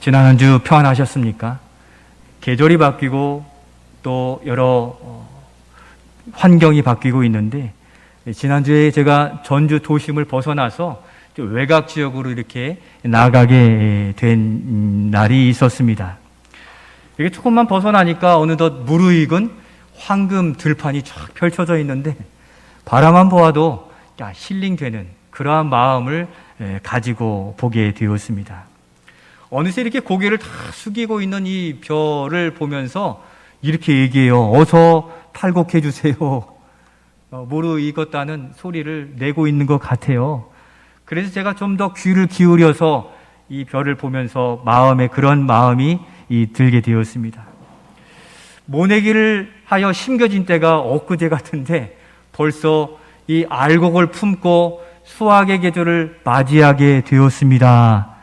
지난 한 주 평안하셨습니까? 계절이 바뀌고 또 여러 환경이 바뀌고 있는데, 지난주에 제가 전주 도심을 벗어나서 외곽 지역으로 이렇게 나가게 된 날이 있었습니다. 이게 조금만 벗어나니까 어느덧 무르익은 황금 들판이 쫙 펼쳐져 있는데, 바라만 보아도 힐링되는 그러한 마음을 가지고 보게 되었습니다. 어느새 이렇게 고개를 다 숙이고 있는 이 별을 보면서 이렇게 얘기해요. 어서 탈곡해 주세요. 무르익었다는 소리를 내고 있는 것 같아요. 그래서 제가 좀 더 귀를 기울여서 이 별을 보면서 마음에 그런 마음이 들게 되었습니다. 모내기를 하여 심겨진 때가 엊그제 같은데 벌써 이 알곡을 품고 수확의 계절을 맞이하게 되었습니다.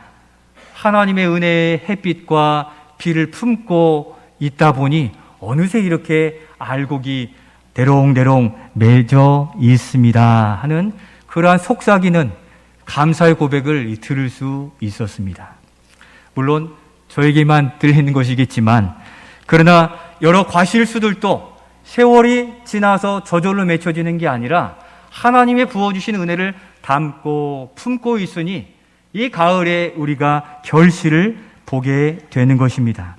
하나님의 은혜의 햇빛과 비를 품고 있다 보니 어느새 이렇게 알곡이 대롱대롱 맺어 있습니다 하는 그러한 속삭이는 감사의 고백을 들을 수 있었습니다. 물론 저에게만 들리는 것이겠지만, 그러나 여러 과실수들도 세월이 지나서 저절로 맺혀지는 게 아니라 하나님의 부어주신 은혜를 담고 품고 있으니 이 가을에 우리가 결실을 보게 되는 것입니다.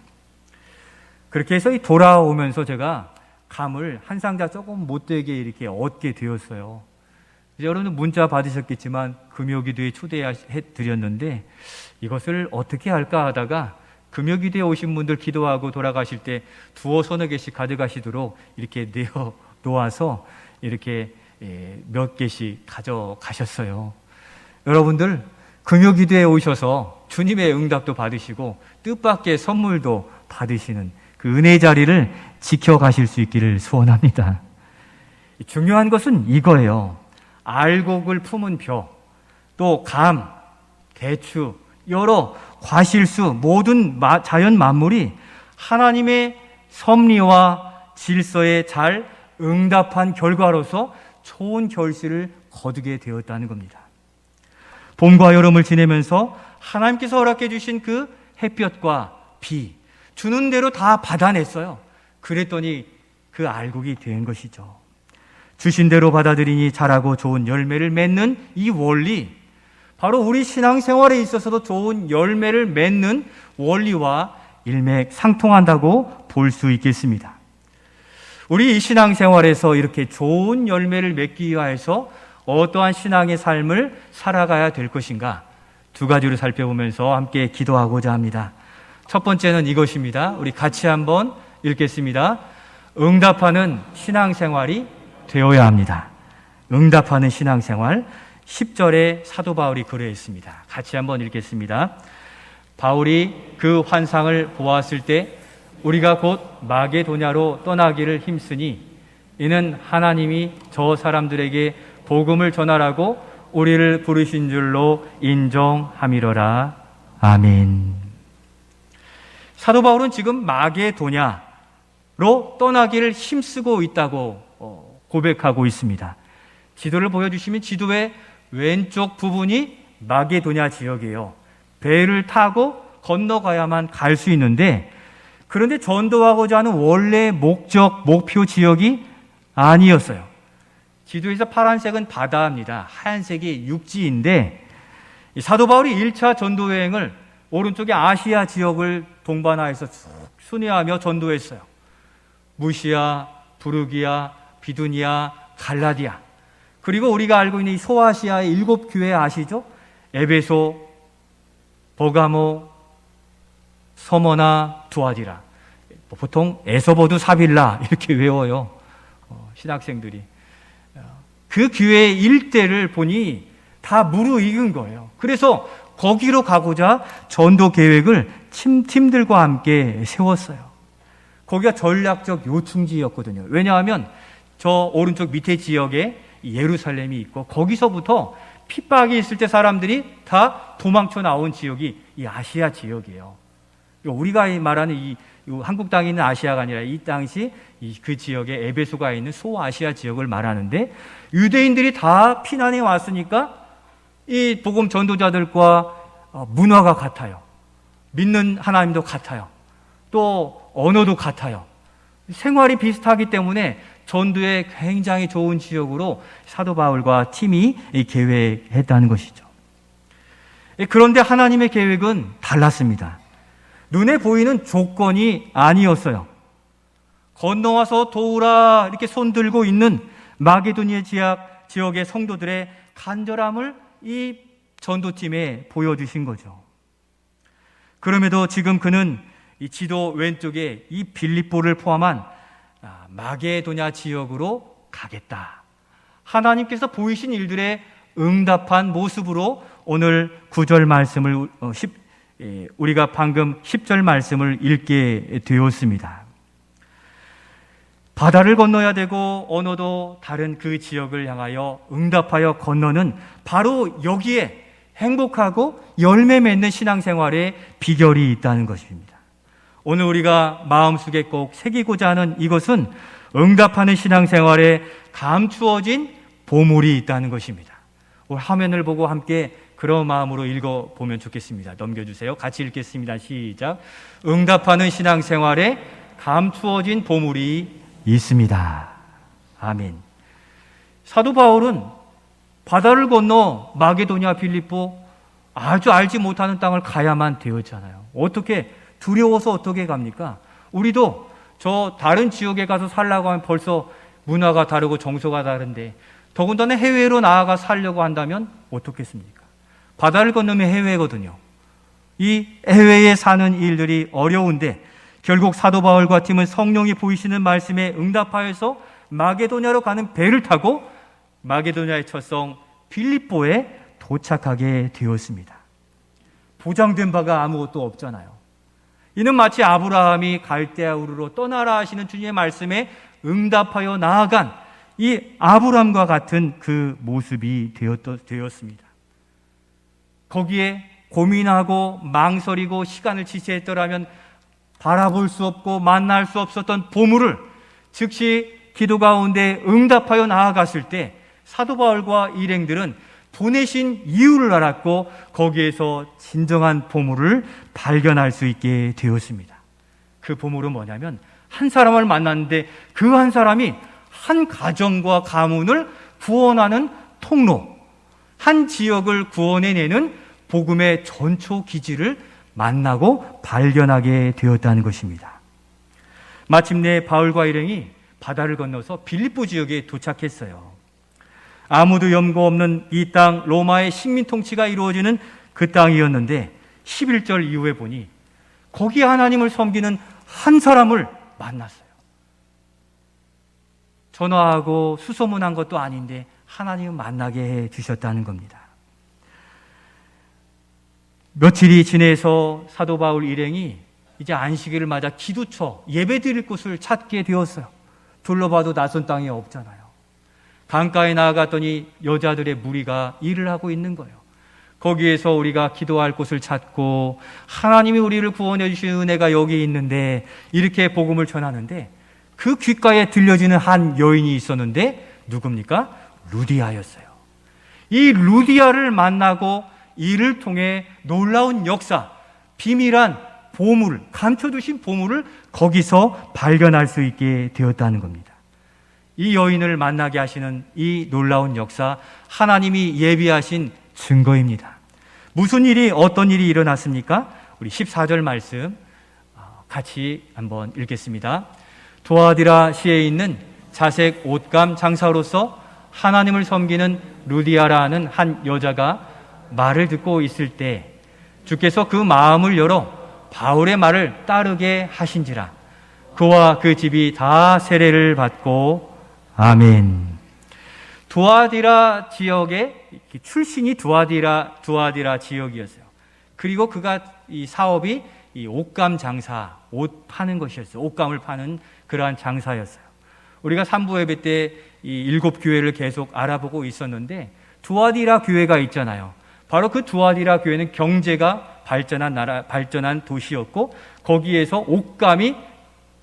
그렇게 해서 돌아오면서 제가 감을 한 상자 조금 못되게 이렇게 얻게 되었어요. 여러분 문자 받으셨겠지만 금요기도에 초대해 드렸는데 이것을 어떻게 할까 하다가 금요기도에 오신 분들 기도하고 돌아가실 때 두어 서너 개씩 가져가시도록 이렇게 내어 놓아서 이렇게 몇 개씩 가져가셨어요. 여러분들 금요기도에 오셔서 주님의 응답도 받으시고 뜻밖의 선물도 받으시는 그 은혜의 자리를 지켜가실 수 있기를 소원합니다. 중요한 것은 이거예요. 알곡을 품은 벼, 또 감, 대추, 여러 과실수, 모든 자연 만물이 하나님의 섭리와 질서에 잘 응답한 결과로서 좋은 결실을 거두게 되었다는 겁니다. 봄과 여름을 지내면서 하나님께서 허락해 주신 그 햇볕과 비, 주는 대로 다 받아냈어요. 그랬더니 그 알곡이 된 것이죠. 주신 대로 받아들이니 자라고 좋은 열매를 맺는 이 원리, 바로 우리 신앙생활에 있어서도 좋은 열매를 맺는 원리와 일맥상통한다고 볼 수 있겠습니다. 우리 이 신앙생활에서 이렇게 좋은 열매를 맺기 위해서 어떠한 신앙의 삶을 살아가야 될 것인가, 두 가지를 살펴보면서 함께 기도하고자 합니다. 첫 번째는 이것입니다. 우리 같이 한번 읽겠습니다. 응답하는 신앙생활이 되어야 합니다. 응답하는 신앙생활. 10절에 사도 바울이 그러했습니다. 같이 한번 읽겠습니다. 바울이 그 환상을 보았을 때 우리가 곧 마게도냐로 떠나기를 힘쓰니 이는 하나님이 저 사람들에게 복음을 전하라고 우리를 부르신 줄로 인정함이로라. 아멘. 사도 바울은 지금 마게도냐로 떠나기를 힘쓰고 있다고 고백하고 있습니다. 지도를 보여주시면 지도의 왼쪽 부분이 마게도냐 지역이에요. 배를 타고 건너가야만 갈 수 있는데, 그런데 전도하고자 하는 원래 목표 지역이 아니었어요. 지도에서 파란색은 바다입니다. 하얀색이 육지인데, 사도 바울이 1차 전도 여행을 오른쪽에 아시아 지역을 동반하여서 순회하며 전도했어요. 무시아, 부르기아, 비두니아, 갈라디아, 그리고 우리가 알고 있는 이 소아시아의 7교회 아시죠? 에베소, 버가모, 서머나, 두아디라. 보통 에서버두 사빌라 이렇게 외워요. 신학생들이. 그 교회 일대를 보니 다 무르익은 거예요. 그래서 거기로 가고자 전도 계획을 팀들과 함께 세웠어요. 거기가 전략적 요충지였거든요. 왜냐하면 저 오른쪽 밑에 지역에 예루살렘이 있고, 거기서부터 핍박이 있을 때 사람들이 다 도망쳐 나온 지역이 이 아시아 지역이에요. 우리가 말하는 이 한국 땅에 있는 아시아가 아니라 이 당시 그 지역에 에베소가 있는 소아시아 지역을 말하는데, 유대인들이 다 피난해 왔으니까 이 복음 전도자들과 문화가 같아요. 믿는 하나님도 같아요. 또 언어도 같아요. 생활이 비슷하기 때문에 전도에 굉장히 좋은 지역으로 사도 바울과 팀이 계획했다는 것이죠. 그런데 하나님의 계획은 달랐습니다. 눈에 보이는 조건이 아니었어요. 건너와서 도우라 이렇게 손들고 있는 마게도니아 지역의 성도들의 간절함을 이 전도팀에 보여주신 거죠. 그럼에도 지금 그는 이 지도 왼쪽에 이 빌립보를 포함한 마게도냐 지역으로 가겠다. 하나님께서 보이신 일들에 응답한 모습으로 오늘 9절 말씀을 우리가 방금 10절 말씀을 읽게 되었습니다. 바다를 건너야 되고 언어도 다른 그 지역을 향하여 응답하여 건너는 바로 여기에 행복하고 열매 맺는 신앙생활의 비결이 있다는 것입니다. 오늘 우리가 마음속에 꼭 새기고자 하는 이것은 응답하는 신앙생활에 감추어진 보물이 있다는 것입니다. 오늘 화면을 보고 함께 그런 마음으로 읽어보면 좋겠습니다. 넘겨주세요. 같이 읽겠습니다. 시작. 응답하는 신앙생활에 감추어진 보물이 있습니다. 아멘. 사도 바울은 바다를 건너 마게도냐 빌립보 아주 알지 못하는 땅을 가야만 되었잖아요. 어떻게 두려워서 어떻게 갑니까? 우리도 저 다른 지역에 가서 살려고 하면 벌써 문화가 다르고 정서가 다른데 더군다나 해외로 나아가 살려고 한다면 어떻겠습니까? 바다를 건너면 해외거든요. 이 해외에 사는 일들이 어려운데 결국 사도 바울과 팀은 성령이 보이시는 말씀에 응답하여서 마게도냐로 가는 배를 타고 마게도냐의 첫 성 빌립보에 도착하게 되었습니다. 보장된 바가 아무것도 없잖아요. 이는 마치 아브라함이 갈대아 우르로 떠나라 하시는 주님의 말씀에 응답하여 나아간 이 아브라함과 같은 그 모습이 되었습니다. 거기에 고민하고 망설이고 시간을 지체했더라면 바라볼 수 없고 만날 수 없었던 보물을 즉시 기도 가운데 응답하여 나아갔을 때 사도 바울과 일행들은 보내신 이유를 알았고 거기에서 진정한 보물을 발견할 수 있게 되었습니다. 그 보물은 뭐냐면 한 사람을 만났는데 그 한 사람이 한 가정과 가문을 구원하는 통로, 한 지역을 구원해내는 복음의 전초 기지를 만나고 발견하게 되었다는 것입니다. 마침내 바울과 일행이 바다를 건너서 빌립보 지역에 도착했어요. 아무도 염고 없는 이 땅, 로마의 식민 통치가 이루어지는 그 땅이었는데 11절 이후에 보니 거기 하나님을 섬기는 한 사람을 만났어요. 전화하고 수소문한 것도 아닌데 하나님을 만나게 해 주셨다는 겁니다. 며칠이 지내서 사도 바울 일행이 이제 안식일을 맞아 기도처, 예배 드릴 곳을 찾게 되었어요. 둘러봐도 낯선 땅이 없잖아요. 강가에 나아갔더니 여자들의 무리가 일을 하고 있는 거예요. 거기에서 우리가 기도할 곳을 찾고 하나님이 우리를 구원해 주신 은혜가 여기 있는데 이렇게 복음을 전하는데 그 귓가에 들려지는 한 여인이 있었는데 누굽니까? 루디아였어요. 이 루디아를 만나고 이를 통해 놀라운 역사, 비밀한 보물, 감춰두신 보물을 거기서 발견할 수 있게 되었다는 겁니다. 이 여인을 만나게 하시는 이 놀라운 역사, 하나님이 예비하신 증거입니다. 무슨 일이, 어떤 일이 일어났습니까? 우리 14절 말씀 같이 한번 읽겠습니다. 두아디라 시에 있는 자색 옷감 장사로서 하나님을 섬기는 루디아라는 한 여자가 말을 듣고 있을 때 주께서 그 마음을 열어 바울의 말을 따르게 하신지라. 그와 그 집이 다 세례를 받고 아멘. 두아디라 지역의 출신이 두아디라 지역이었어요. 그리고 그가 이 사업이 이 옷감 장사, 옷 파는 것이었어요. 옷감을 파는 그러한 장사였어요. 우리가 3부 예배 때 이 7교회를 계속 알아보고 있었는데 두아디라 교회가 있잖아요. 바로 그 두아디라 교회는 경제가 발전한 도시였고 거기에서 옷감이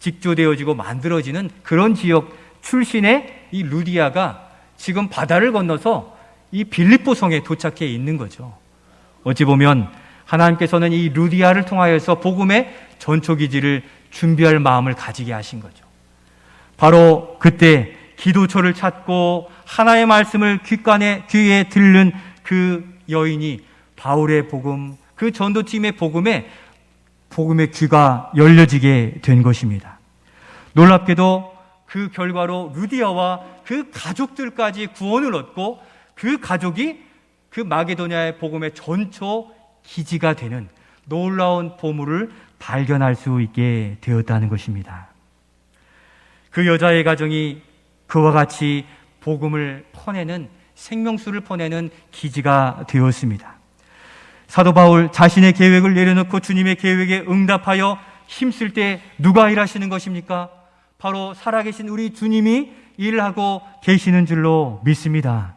직조되어지고 만들어지는 그런 지역 출신의 이 루디아가 지금 바다를 건너서 이 빌립보 성에 도착해 있는 거죠. 어찌 보면 하나님께서는 이 루디아를 통하여서 복음의 전초기지를 준비할 마음을 가지게 하신 거죠. 바로 그때 기도처를 찾고 하나의 말씀을 귀에 들는 그 여인이 바울의 복음, 그 전도팀의 복음의 귀가 열려지게 된 것입니다. 놀랍게도 그 결과로 루디아와 그 가족들까지 구원을 얻고 그 가족이 그 마게도냐의 복음의 전초 기지가 되는 놀라운 보물을 발견할 수 있게 되었다는 것입니다. 그 여자의 가정이 그와 같이 복음을 퍼내는, 생명수를 퍼내는 기지가 되었습니다. 사도 바울 자신의 계획을 내려놓고 주님의 계획에 응답하여 힘쓸 때 누가 일하시는 것입니까? 바로 살아계신 우리 주님이 일하고 계시는 줄로 믿습니다.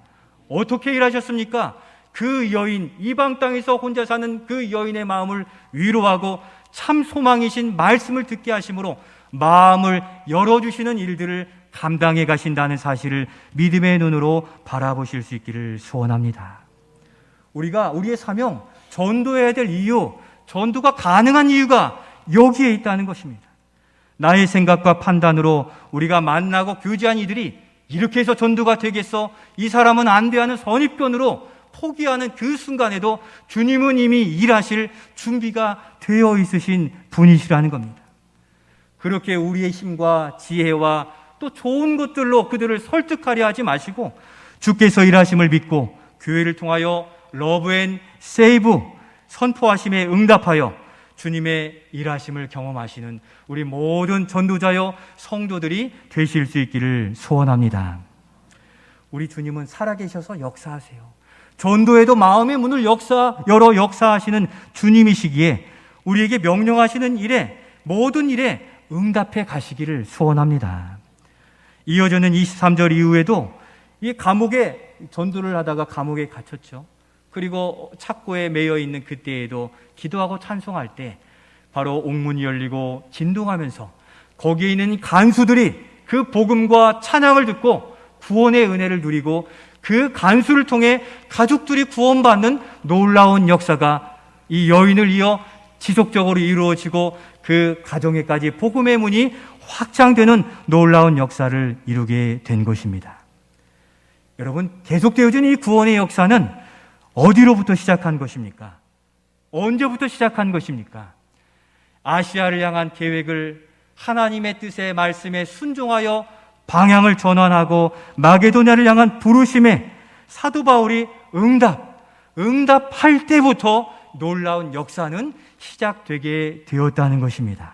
어떻게 일하셨습니까? 그 여인, 이방 땅에서 혼자 사는 그 여인의 마음을 위로하고 참 소망이신 말씀을 듣게 하심으로 마음을 열어주시는 일들을 감당해 가신다는 사실을 믿음의 눈으로 바라보실 수 있기를 소원합니다. 우리가 우리의 사명, 전도해야 될 이유, 전도가 가능한 이유가 여기에 있다는 것입니다. 나의 생각과 판단으로 우리가 만나고 교제한 이들이 이렇게 해서 전도가 되겠어? 이 사람은 안 돼 하는 선입견으로 포기하는 그 순간에도 주님은 이미 일하실 준비가 되어 있으신 분이시라는 겁니다. 그렇게 우리의 힘과 지혜와 또 좋은 것들로 그들을 설득하려 하지 마시고 주께서 일하심을 믿고 교회를 통하여 러브 앤 세이브 선포하심에 응답하여 주님의 일하심을 경험하시는 우리 모든 전도자여 성도들이 되실 수 있기를 소원합니다. 우리 주님은 살아계셔서 역사하세요. 전도에도 마음의 문을 열어 역사하시는 주님이시기에 우리에게 명령하시는 일에, 모든 일에 응답해 가시기를 소원합니다. 이어지는 23절 이후에도 이 감옥에 전도를 하다가 감옥에 갇혔죠. 그리고 착고에 매여 있는 그때에도 기도하고 찬송할 때 바로 옥문이 열리고 진동하면서 거기에 있는 간수들이 그 복음과 찬양을 듣고 구원의 은혜를 누리고 그 간수를 통해 가족들이 구원받는 놀라운 역사가 이 여인을 이어 지속적으로 이루어지고 그 가정에까지 복음의 문이 확장되는 놀라운 역사를 이루게 된 것입니다. 여러분, 계속되어진 이 구원의 역사는 어디로부터 시작한 것입니까? 언제부터 시작한 것입니까? 아시아를 향한 계획을 하나님의 뜻의 말씀에 순종하여 방향을 전환하고 마게도냐를 향한 부르심에 사도 바울이 응답할 때부터 놀라운 역사는 시작되게 되었다는 것입니다.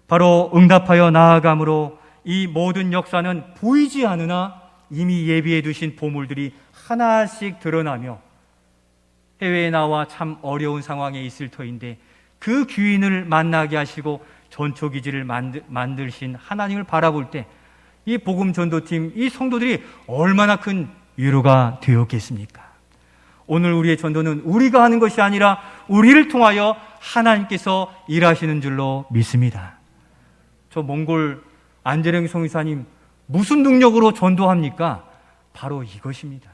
바로 응답하여 나아감으로 이 모든 역사는 보이지 않으나 이미 예비해 두신 보물들이 하나씩 드러나며 해외에 나와 참 어려운 상황에 있을 터인데 그 귀인을 만나게 하시고 전초기지를 만드신 하나님을 바라볼 때 이 복음 전도팀, 이 성도들이 얼마나 큰 위로가 되었겠습니까? 오늘 우리의 전도는 우리가 하는 것이 아니라 우리를 통하여 하나님께서 일하시는 줄로 믿습니다. 저 몽골 안재령 성의사님 무슨 능력으로 전도합니까? 바로 이것입니다.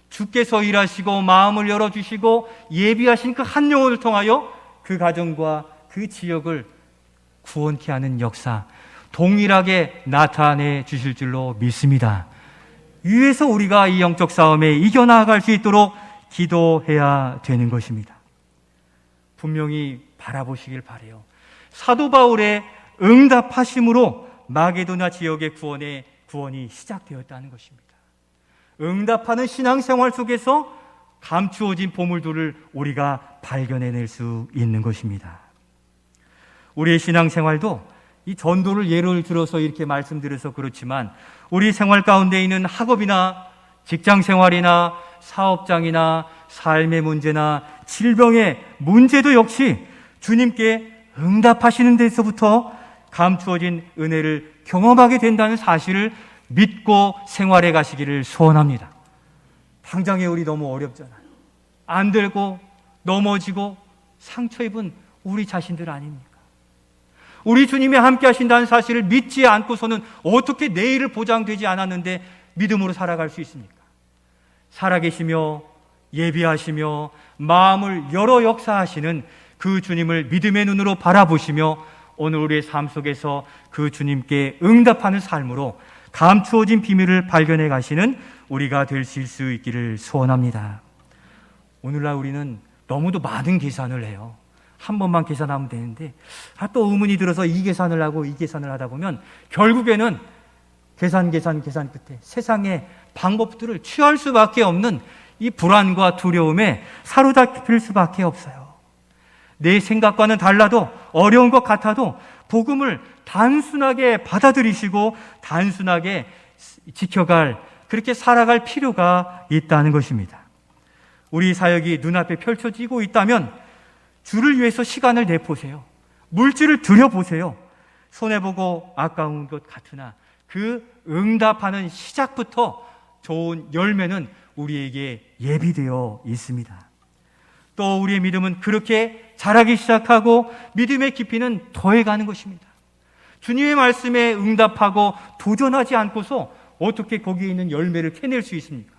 주께서 일하시고 마음을 열어주시고 예비하신 그 한 영혼을 통하여 그 가정과 그 지역을 구원케 하는 역사 동일하게 나타내 주실 줄로 믿습니다. 위에서 우리가 이 영적 싸움에 이겨나갈 수 있도록 기도해야 되는 것입니다. 분명히 바라보시길 바라요. 사도 바울의 응답하심으로 마게도냐 지역의 구원이 시작되었다는 것입니다. 응답하는 신앙생활 속에서 감추어진 보물들을 우리가 발견해낼 수 있는 것입니다. 우리의 신앙생활도 이 전도를 예를 들어서 이렇게 말씀드려서 그렇지만 우리 생활 가운데 있는 학업이나 직장생활이나 사업장이나 삶의 문제나 질병의 문제도 역시 주님께 응답하시는 데서부터 감추어진 은혜를 경험하게 된다는 사실을 믿고 생활해 가시기를 소원합니다. 당장에 우리 너무 어렵잖아요. 안 되고 넘어지고 상처 입은 우리 자신들 아닙니까? 우리 주님이 함께 하신다는 사실을 믿지 않고서는 어떻게 내일을 보장되지 않았는데 믿음으로 살아갈 수 있습니까? 살아계시며 예비하시며 마음을 열어 역사하시는 그 주님을 믿음의 눈으로 바라보시며 오늘 우리의 삶 속에서 그 주님께 응답하는 삶으로 감추어진 비밀을 발견해 가시는 우리가 되실 수 있기를 소원합니다. 오늘날 우리는 너무도 많은 계산을 해요. 한 번만 계산하면 되는데 또 의문이 들어서 이 계산을 하고 이 계산을 하다 보면 결국에는 계산 끝에 세상의 방법들을 취할 수밖에 없는 이 불안과 두려움에 사로잡힐 수밖에 없어요. 내 생각과는 달라도 어려운 것 같아도 복음을 단순하게 받아들이시고 단순하게 지켜갈, 그렇게 살아갈 필요가 있다는 것입니다. 우리 사역이 눈앞에 펼쳐지고 있다면 주를 위해서 시간을 내보세요. 물질을 들여보세요. 손해보고 아까운 것 같으나 그 응답하는 시작부터 좋은 열매는 우리에게 예비되어 있습니다. 또 우리의 믿음은 그렇게 자라기 시작하고 믿음의 깊이는 더해가는 것입니다. 주님의 말씀에 응답하고 도전하지 않고서 어떻게 거기에 있는 열매를 캐낼 수 있습니까?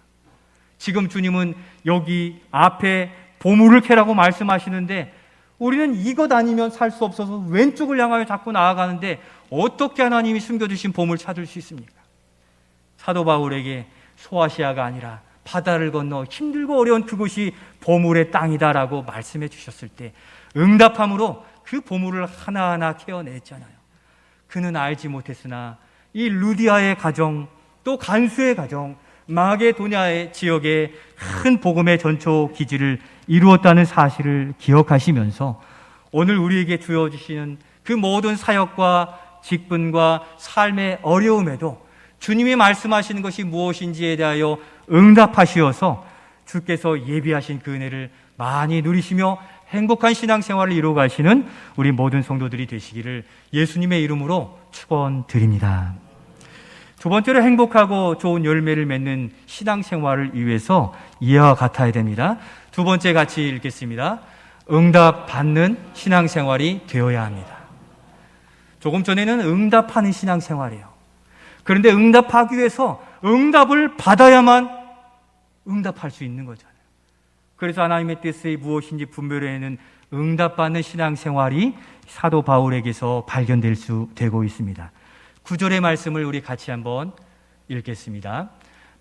지금 주님은 여기 앞에 보물을 캐라고 말씀하시는데 우리는 이것 아니면 살 수 없어서 왼쪽을 향하여 자꾸 나아가는데 어떻게 하나님이 숨겨두신 보물을 찾을 수 있습니까? 사도 바울에게 소아시아가 아니라 바다를 건너 힘들고 어려운 그곳이 보물의 땅이다라고 말씀해 주셨을 때 응답함으로 그 보물을 하나하나 캐어냈잖아요. 그는 알지 못했으나 이 루디아의 가정, 또 간수의 가정, 마게도냐의 지역에 큰 복음의 전초 기지를 이루었다는 사실을 기억하시면서 오늘 우리에게 주어주시는 그 모든 사역과 직분과 삶의 어려움에도 주님이 말씀하시는 것이 무엇인지에 대하여 응답하시어서 주께서 예비하신 그 은혜를 많이 누리시며 행복한 신앙생활을 이루어가시는 우리 모든 성도들이 되시기를 예수님의 이름으로 축원드립니다. 두 번째로 행복하고 좋은 열매를 맺는 신앙생활을 위해서 이와 같아야 됩니다. 두 번째 같이 읽겠습니다. 응답받는 신앙생활이 되어야 합니다. 조금 전에는 응답하는 신앙생활이에요. 그런데 응답하기 위해서 응답을 받아야만 응답할 수 있는 거잖아요. 그래서 하나님의 뜻이 무엇인지 분별해내는 응답받는 신앙생활이 사도 바울에게서 발견될 수 되고 있습니다. 9절의 말씀을 우리 같이 한번 읽겠습니다.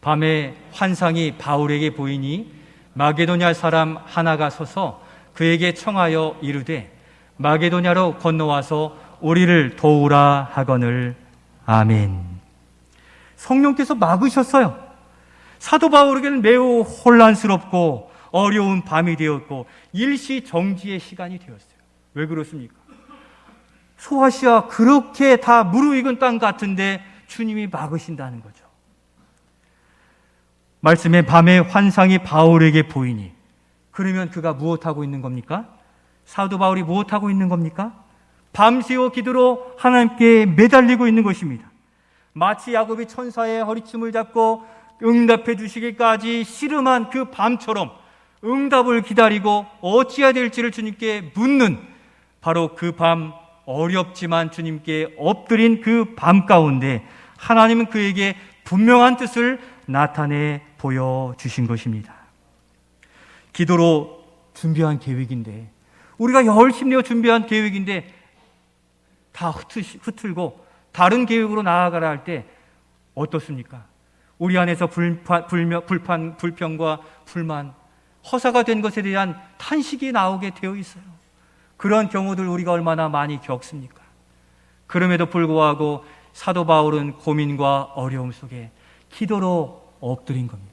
밤에 환상이 바울에게 보이니 마게도냐 사람 하나가 서서 그에게 청하여 이르되 마게도냐로 건너와서 우리를 도우라 하거늘. 아멘. 성령께서 막으셨어요. 사도 바울에게는 매우 혼란스럽고 어려운 밤이 되었고 일시정지의 시간이 되었어요. 왜 그렇습니까? 소아시아 그렇게 다 무르익은 땅 같은데 주님이 막으신다는 거죠. 말씀에 밤에 환상이 바울에게 보이니, 그러면 그가 무엇하고 있는 겁니까? 사도 바울이 무엇하고 있는 겁니까? 밤새워 기도로 하나님께 매달리고 있는 것입니다. 마치 야곱이 천사의 허리춤을 잡고 응답해 주시기까지 씨름한 그 밤처럼 응답을 기다리고 어찌해야 될지를 주님께 묻는, 바로 그 밤, 어렵지만 주님께 엎드린 그 밤 가운데 하나님은 그에게 분명한 뜻을 나타내 보여주신 것입니다. 기도로 준비한 계획인데, 우리가 열심히 준비한 계획인데 다 흐트고 다른 계획으로 나아가라 할 때 어떻습니까? 우리 안에서 불평과 불만, 허사가 된 것에 대한 탄식이 나오게 되어 있어요. 그런 경우들 우리가 얼마나 많이 겪습니까? 그럼에도 불구하고 사도 바울은 고민과 어려움 속에 기도로 엎드린 겁니다.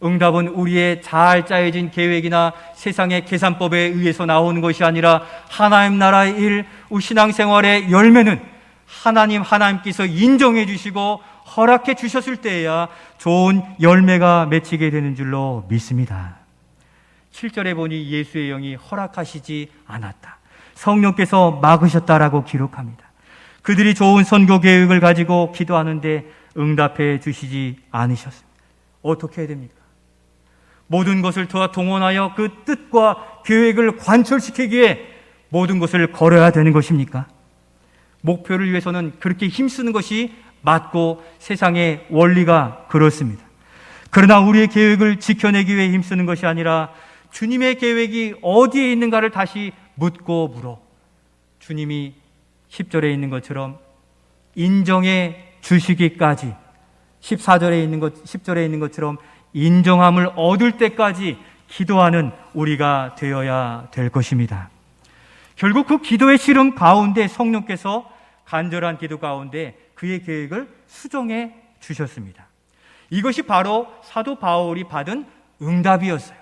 응답은 우리의 잘 짜여진 계획이나 세상의 계산법에 의해서 나오는 것이 아니라 하나님 나라의 일, 신앙생활의 열매는 하나님께서 인정해 주시고 허락해 주셨을 때에야 좋은 열매가 맺히게 되는 줄로 믿습니다. 7절에 보니 예수의 영이 허락하시지 않았다, 성령께서 막으셨다라고 기록합니다. 그들이 좋은 선교 계획을 가지고 기도하는데 응답해 주시지 않으셨습니다. 어떻게 해야 됩니까? 모든 것을 동원하여 그 뜻과 계획을 관철시키기에 모든 것을 걸어야 되는 것입니까? 목표를 위해서는 그렇게 힘쓰는 것이 맞고 세상의 원리가 그렇습니다. 그러나 우리의 계획을 지켜내기 위해 힘쓰는 것이 아니라 주님의 계획이 어디에 있는가를 다시 묻고 물어 주님이 10절에 있는 것처럼 인정해 주시기까지 10절에 있는 것처럼 인정함을 얻을 때까지 기도하는 우리가 되어야 될 것입니다. 결국 그 기도의 실험 가운데 성령께서 간절한 기도 가운데 그의 계획을 수정해 주셨습니다. 이것이 바로 사도 바울이 받은 응답이었어요.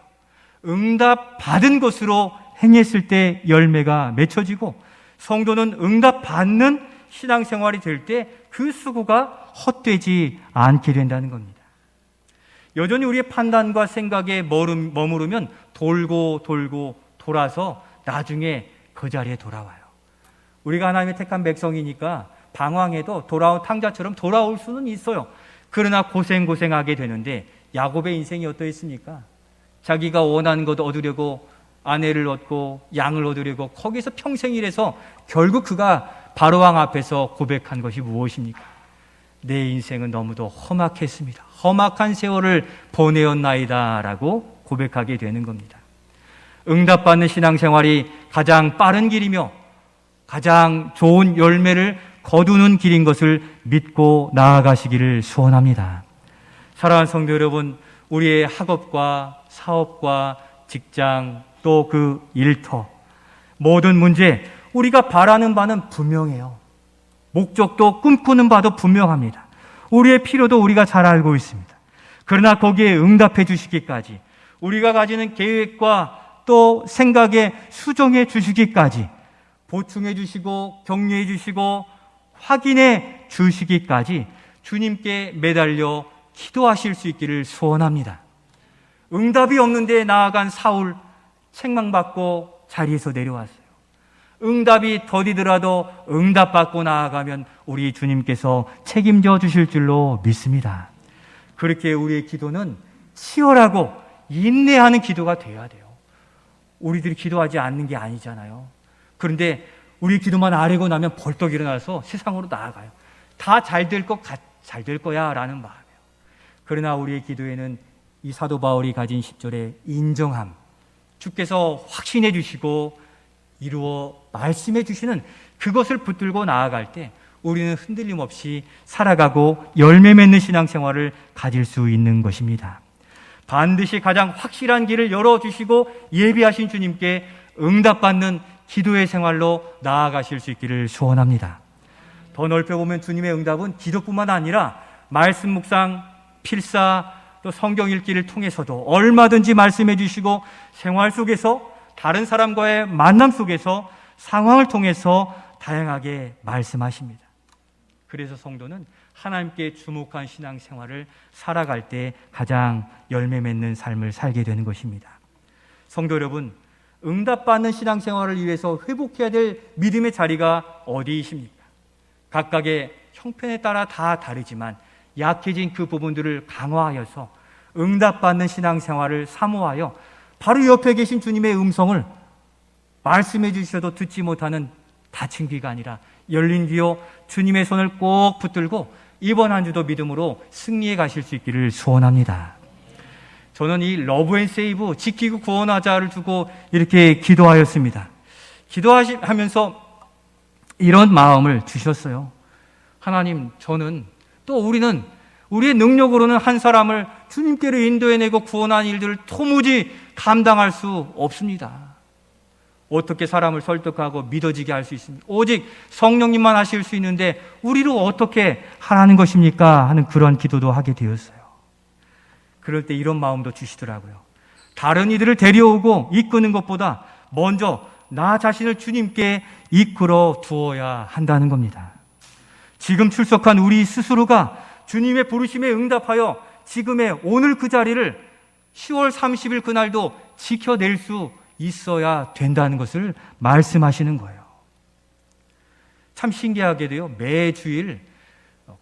응답 받은 것으로 행했을 때 열매가 맺혀지고 성도는 응답 받는 신앙생활이 될 때 그 수고가 헛되지 않게 된다는 겁니다. 여전히 우리의 판단과 생각에 머무르면 돌고 돌아서 나중에 그 자리에 돌아와요. 우리가 하나님의 택한 백성이니까 방황해도 돌아온 탕자처럼 돌아올 수는 있어요. 그러나 고생하게 되는데 야곱의 인생이 어떠했습니까? 자기가 원하는 것 얻으려고 아내를 얻고 양을 얻으려고 거기서 평생 일해서 결국 그가 바로왕 앞에서 고백한 것이 무엇입니까? 내 인생은 너무도 험악했습니다. 험악한 세월을 보내었나이다 라고 고백하게 되는 겁니다. 응답받는 신앙생활이 가장 빠른 길이며 가장 좋은 열매를 거두는 길인 것을 믿고 나아가시기를 소원합니다. 사랑하는 성도 여러분, 우리의 학업과 사업과 직장 또 그 일터 모든 문제 우리가 바라는 바는 분명해요. 목적도 꿈꾸는 바도 분명합니다. 우리의 필요도 우리가 잘 알고 있습니다. 그러나 거기에 응답해 주시기까지 우리가 가지는 계획과 또 생각에 수정해 주시기까지 보충해 주시고 격려해 주시고 확인해 주시기까지 주님께 매달려 기도하실 수 있기를 소원합니다. 응답이 없는데 나아간 사울 책망받고 자리에서 내려왔어요. 응답이 더디더라도 응답받고 나아가면 우리 주님께서 책임져 주실 줄로 믿습니다. 그렇게 우리의 기도는 치열하고 인내하는 기도가 되어야 돼요. 우리들이 기도하지 않는 게 아니잖아요. 그런데 우리 기도만 아뢰고 나면 벌떡 일어나서 세상으로 나아가요. 다 잘 될 거야 라는 마음이에요. 그러나 우리의 기도에는 이 사도 바울이 가진 10절의 인정함, 주께서 확신해 주시고 이루어 말씀해 주시는 그것을 붙들고 나아갈 때 우리는 흔들림 없이 살아가고 열매 맺는 신앙생활을 가질 수 있는 것입니다. 반드시 가장 확실한 길을 열어주시고 예비하신 주님께 응답받는 기도의 생활로 나아가실 수 있기를 소원합니다. 더 넓혀보면 주님의 응답은 기도뿐만 아니라 말씀 묵상, 필사, 또 성경 읽기를 통해서도 얼마든지 말씀해 주시고 생활 속에서 다른 사람과의 만남 속에서 상황을 통해서 다양하게 말씀하십니다. 그래서 성도는 하나님께 주목한 신앙생활을 살아갈 때 가장 열매 맺는 삶을 살게 되는 것입니다. 성도 여러분, 응답받는 신앙생활을 위해서 회복해야 될 믿음의 자리가 어디이십니까? 각각의 형편에 따라 다 다르지만 약해진 그 부분들을 강화하여서 응답받는 신앙생활을 사모하여 바로 옆에 계신 주님의 음성을 말씀해 주셔도 듣지 못하는 닫힌 귀가 아니라 열린 귀요 주님의 손을 꼭 붙들고 이번 한 주도 믿음으로 승리해 가실 수 있기를 소원합니다. 저는 이 러브 앤 세이브 지키고 구원하자를 두고 이렇게 기도하였습니다. 기도하면서 이런 마음을 주셨어요. 하나님, 저는 또 우리는 우리의 능력으로는 한 사람을 주님께로 인도해내고 구원한 일들을 도무지 감당할 수 없습니다. 어떻게 사람을 설득하고 믿어지게 할 수 있습니까? 오직 성령님만 하실 수 있는데 우리로 어떻게 하라는 것입니까? 하는 그런 기도도 하게 되었어요. 그럴 때 이런 마음도 주시더라고요. 다른 이들을 데려오고 이끄는 것보다 먼저 나 자신을 주님께 이끌어 두어야 한다는 겁니다. 지금 출석한 우리 스스로가 주님의 부르심에 응답하여 지금의 오늘 그 자리를 10월 30일 그날도 지켜낼 수 있어야 된다는 것을 말씀하시는 거예요. 참 신기하게도요, 매주일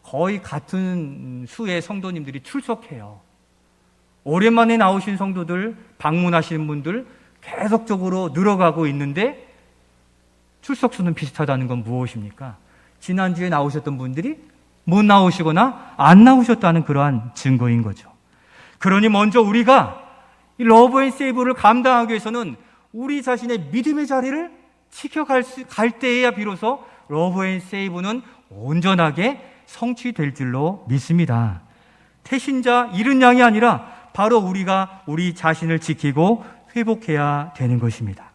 거의 같은 수의 성도님들이 출석해요. 오랜만에 나오신 성도들, 방문하시는 분들 계속적으로 늘어가고 있는데 출석수는 비슷하다는 건 무엇입니까? 지난주에 나오셨던 분들이 못 나오시거나 안 나오셨다는 그러한 증거인 거죠. 그러니 먼저 우리가 이 러브 앤 세이브를 감당하기 위해서는 우리 자신의 믿음의 자리를 지켜갈 때에야 비로소 러브 앤 세이브는 온전하게 성취될 줄로 믿습니다. 태신자 잃은 양이 아니라 바로 우리가 우리 자신을 지키고 회복해야 되는 것입니다.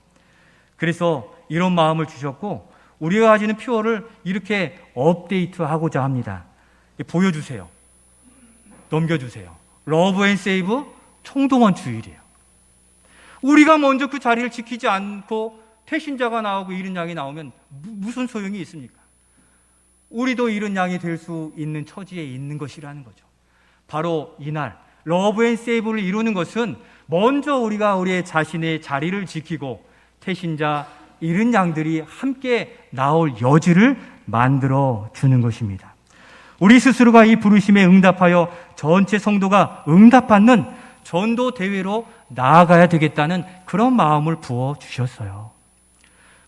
그래서 이런 마음을 주셨고 우리가 가지는 퓨어를 이렇게 업데이트하고자 합니다. 보여주세요. 넘겨주세요. 러브 앤 세이브 총동원 주일이에요. 우리가 먼저 그 자리를 지키지 않고 태신자가 나오고 잃은 양이 나오면 무슨 소용이 있습니까? 우리도 잃은 양이 될 수 있는 처지에 있는 것이라는 거죠. 바로 이날 러브 앤 세이브를 이루는 것은 먼저 우리가 우리의 자신의 자리를 지키고 태신자 잃은 양들이 함께 나올 여지를 만들어 주는 것입니다. 우리 스스로가 이 부르심에 응답하여 전체 성도가 응답받는 전도 대회로 나아가야 되겠다는 그런 마음을 부어 주셨어요.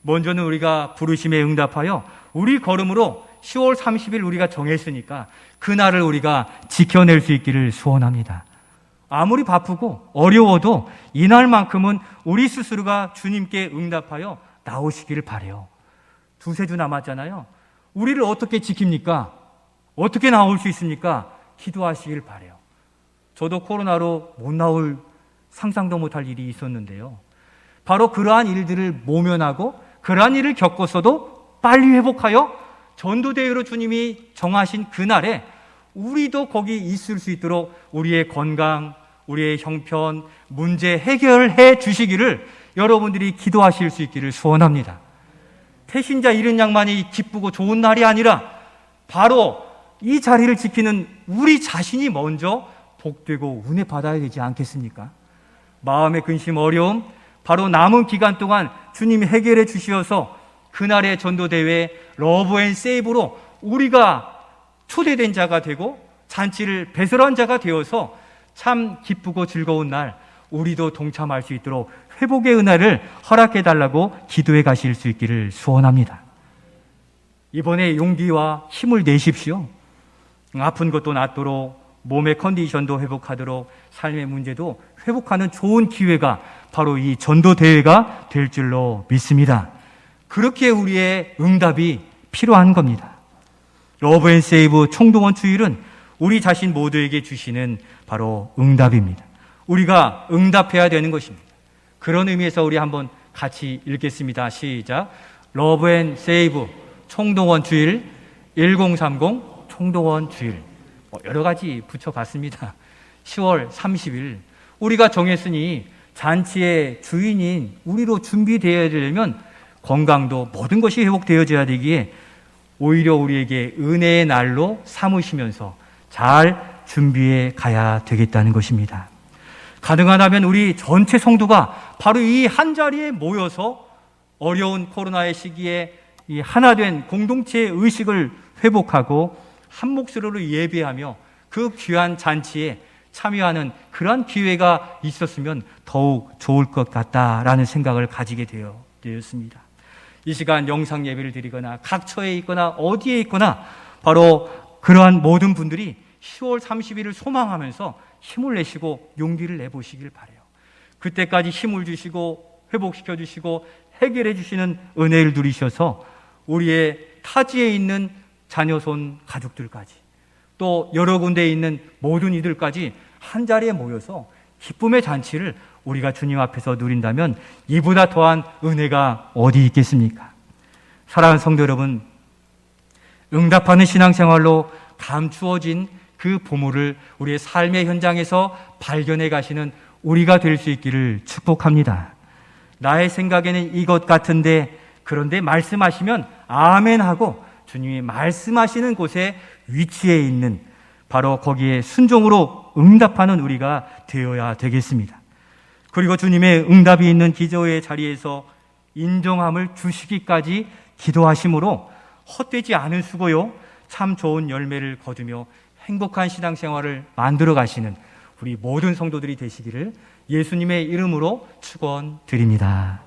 먼저는 우리가 부르심에 응답하여 우리 걸음으로 10월 30일 우리가 정했으니까 그날을 우리가 지켜낼 수 있기를 소원합니다. 아무리 바쁘고 어려워도 이날만큼은 우리 스스로가 주님께 응답하여 나오시기를 바라요. 두세 주 남았잖아요. 우리를 어떻게 지킵니까? 어떻게 나올 수 있습니까? 기도하시길 바라요. 저도 코로나로 못 나올 상상도 못할 일이 있었는데요. 바로 그러한 일들을 모면하고 그러한 일을 겪었어도 빨리 회복하여 전도대회로 주님이 정하신 그날에 우리도 거기 있을 수 있도록 우리의 건강, 우리의 형편, 문제 해결해 주시기를 여러분들이 기도하실 수 있기를 소원합니다. 태신자 잃은 양만이 기쁘고 좋은 날이 아니라 바로 이 자리를 지키는 우리 자신이 먼저 복되고 은혜 받아야 되지 않겠습니까? 마음의 근심, 어려움, 바로 남은 기간 동안 주님이 해결해 주시어서 그날의 전도대회 러브 앤 세이브로 우리가 초대된 자가 되고 잔치를 배설한 자가 되어서 참 기쁘고 즐거운 날 우리도 동참할 수 있도록 회복의 은혜를 허락해 달라고 기도해 가실 수 있기를 소원합니다. 이번에 용기와 힘을 내십시오. 아픈 것도 낫도록 몸의 컨디션도 회복하도록 삶의 문제도 회복하는 좋은 기회가 바로 이 전도대회가 될 줄로 믿습니다. 그렇게 우리의 응답이 필요한 겁니다. 러브 앤 세이브 총동원 주일은 우리 자신 모두에게 주시는 바로 응답입니다. 우리가 응답해야 되는 것입니다. 그런 의미에서 우리 한번 같이 읽겠습니다. 시작. 러브 앤 세이브 총동원 주일 1030 총동원 주일 여러 가지 붙여봤습니다. 10월 30일 우리가 정했으니 잔치의 주인인 우리로 준비되어야 되려면 건강도 모든 것이 회복되어져야 되기에 오히려 우리에게 은혜의 날로 삼으시면서 잘 준비해 가야 되겠다는 것입니다. 가능하다면 우리 전체 성도가 바로 이 한 자리에 모여서 어려운 코로나의 시기에 이 하나 된 공동체의 의식을 회복하고 한 목소리로 예배하며 그 귀한 잔치에 참여하는 그러한 기회가 있었으면 더욱 좋을 것 같다라는 생각을 가지게 되었습니다. 이 시간 영상 예배를 드리거나 각처에 있거나 어디에 있거나 바로 그러한 모든 분들이 10월 30일을 소망하면서 힘을 내시고 용기를 내보시길 바라요. 그때까지 힘을 주시고 회복시켜 주시고 해결해 주시는 은혜를 누리셔서 우리의 타지에 있는 자녀손 가족들까지 또 여러 군데에 있는 모든 이들까지 한 자리에 모여서 기쁨의 잔치를 우리가 주님 앞에서 누린다면 이보다 더한 은혜가 어디 있겠습니까? 사랑하는 성도 여러분, 응답하는 신앙생활로 감추어진 그 보물을 우리의 삶의 현장에서 발견해 가시는 우리가 될 수 있기를 축복합니다. 나의 생각에는 이것 같은데 그런데 말씀하시면 아멘 하고 주님이 말씀하시는 곳에 위치해 있는 바로 거기에 순종으로 응답하는 우리가 되어야 되겠습니다. 그리고 주님의 응답이 있는 기도의 자리에서 인정함을 주시기까지 기도하심으로 헛되지 않은 수고요 참 좋은 열매를 거두며 행복한 신앙생활을 만들어 가시는 우리 모든 성도들이 되시기를 예수님의 이름으로 축원드립니다.